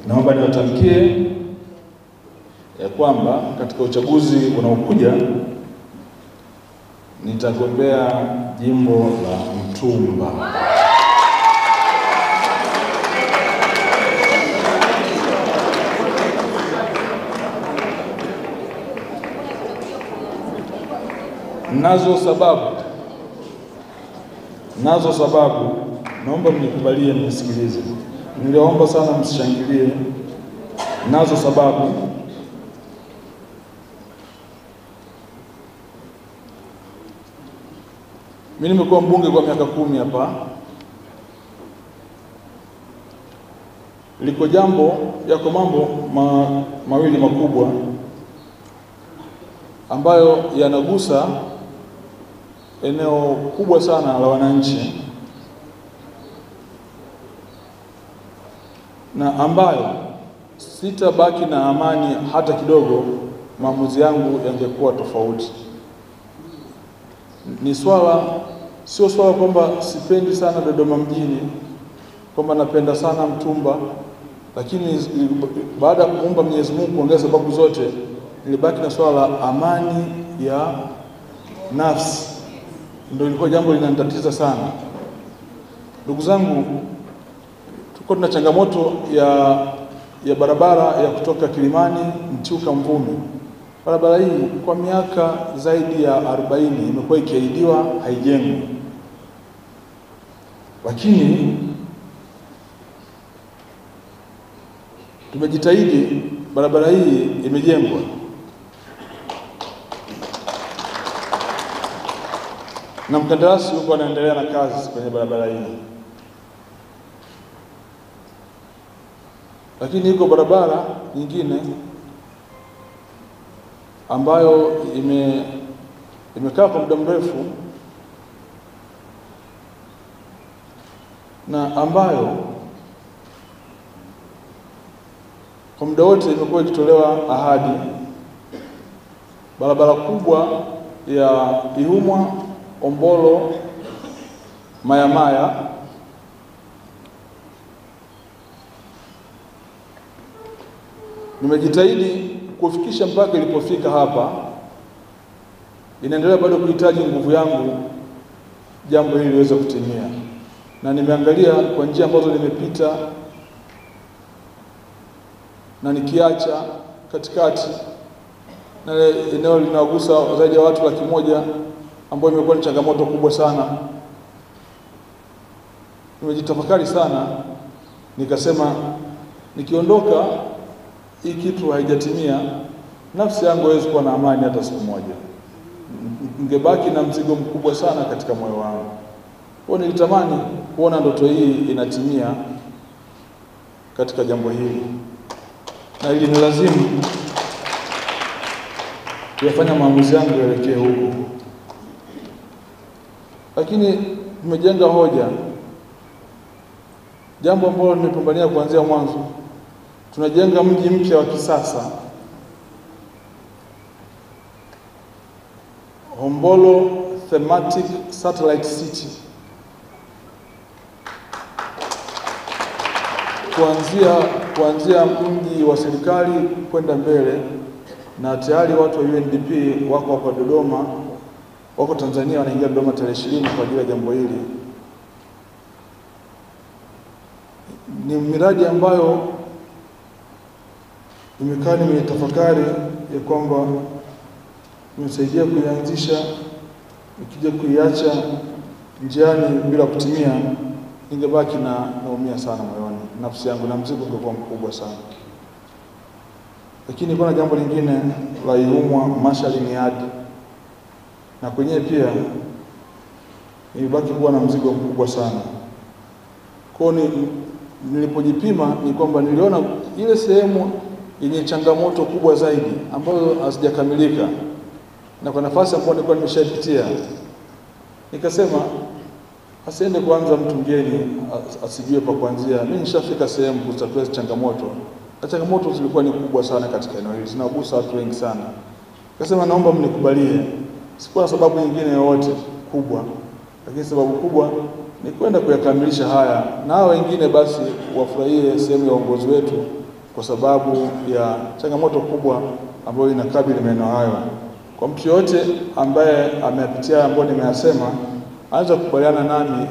Naomba niwatamkie ya kwamba katika uchaguzi unaokuja nitagombea jimbo la Mtumba. Nazo sababu, naomba mnikubalie nisikilize. Niliomba sana msishangilie. Nazo sababu. Mimi nimekuwa mbunge kwa miaka 10 hapa. Liko yako mambo mawili makubwa ambayo yanagusa eneo kubwa sana la wananchi, na ambayo sitabaki na amani hata kidogo maamuzi yangu yangekuwa tofauti. Sio swala kwamba sipendi sana Dodoma mjini, kwamba napenda sana Mtumba, lakini baada ya kuomba Mwenyezi Mungu kuongeza sababu zote, nilibaki na swala la amani ya nafsi. Ndio ilikuwa jambo linanitatiza sana. Ndugu zangu, tuko na changamoto ya barabara ya kutoka Kilimani Mchuka Mvumi. Barabara hii kwa miaka zaidi ya 40 imekuwa ikiahidiwa haijengwi, lakini tumejitahidi, barabara hii imejengwa. Na mkandarasi yuko anaendelea na kazi kwenye barabara hii. Lakini iko barabara nyingine ambayo imekaa kwa muda mrefu, na ambayo kwa muda wote imekuwa ikitolewa ahadi. Barabara kubwa ya Ihumwa Ombolo Mayamaya, nimejitahidi kufikisha mpaka ilipofika hapa. Inaendelea bado kuhitaji nguvu yangu jambo hili liweze kutimia, na nimeangalia kwa njia ambazo nimepita, na nikiacha katikati na eneo linagusa zaidi ya watu 100,000 ambao imekuwa ni changamoto kubwa sana. Nimejitafakari sana, nikasema nikiondoka hii kitu haijatimia, nafsi yangu haiwezi kuwa na amani hata siku moja. Ningebaki na mzigo mkubwa sana katika moyo wangu. Kwa nilitamani kuona ndoto hii inatimia katika jambo hili, na hili ni lazima kuyafanya maamuzi yangu yaelekee huko. Lakini tumejenga hoja, jambo ambalo nimepambania kuanzia mwanzo. Tunajenga mji mpya wa kisasa, Ombolo Thematic Satellite City. Kuanzia mji wa serikali kwenda mbele, na tayari watu wa UNDP wako hapa Dodoma, wako Tanzania, wanaingia Dodoma tarehe 20 kwa ajili ya jambo hili. Ni miradi ambayo nimekaa nimetafakari ya kwamba nimesaidia kuianzisha, nikija kuiacha njiani bila kutimia, ningebaki naumia sana moyoni, nafsi yangu, na mzigo ungekuwa mkubwa sana. Lakini kuna jambo lingine la Ihumwa Mashali Yard, na kwenyewe pia nilibaki kuwa na mzigo mkubwa sana. Kwa nilipojipima ni kwamba niliona ile sehemu yenye changamoto kubwa zaidi ambayo hazijakamilika, na kwa nafasi ambayo nilikuwa nimeshapitia, nikasema asiende kwanza mtu mgeni asijue pa kuanzia. Mimi nishafika sehemu kutatua changamoto, na changamoto zilikuwa ni kubwa sana katika eneo hili, zinagusa watu wengi sana. Nikasema naomba mnikubalie, sikuwa na sababu nyingine yoyote kubwa, lakini sababu kubwa ni kwenda kuyakamilisha haya, na hao wengine basi wafurahie sehemu ya uongozi wetu kwa sababu ya changamoto kubwa ambayo inakabili maeneo hayo. Kwa mtu yote ambaye amepitia ambayo nimeyasema, anaweza kukubaliana nami